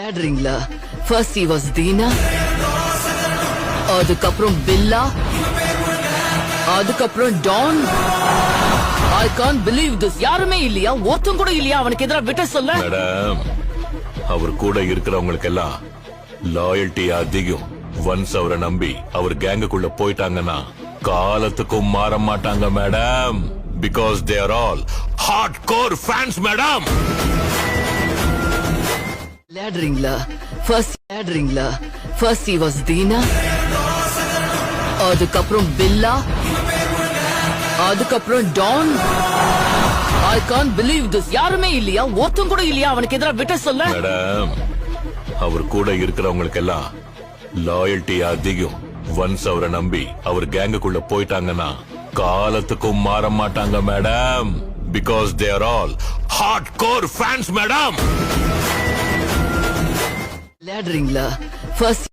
விளையாடுறீங்களா? First he was Dheena, அதுக்கப்புறம் பில்லா, அதுக்கப்புறம் Don. I can't believe this. யாருமே இல்லையா? ஒருத்தன் கூட இல்லையா அவனுக்கு எதிராக விட்ட சொல்ல? மேடம், அவர் கூட இருக்கிறவங்களுக்கு எல்லாம் லாயல்டி அதிகம். ஒன்ஸ் அவரை நம்பி அவர் கேங்குக்குள்ள போயிட்டாங்கன்னா காலத்துக்கும் மாற மாட்டாங்க madam. Because they are all hard core fans madam. விளையாடுறீங்களா? ஃபர்ஸ்ட் he was தீனா, அதுக்கப்புறம் பில்லா, அதுக்கப்புறம் Don. I can't believe this. யாருமே இல்லையா? ஒருத்தன் கூட இல்லையா அவனுக்கு எதிராக விட்ட சொல்ல? மேடம், அவர் கூட இருக்கிறவங்களுக்கு எல்லாம் லாயல்டி அதிகம். ஒன்ஸ் அவரை நம்பி அவர் கேங்குக்குள்ள போயிட்டாங்கன்னா காலத்துக்கும் மாற மாட்டாங்க madam. Because they are all hard core fans madam. விளையாடுறீங்களா?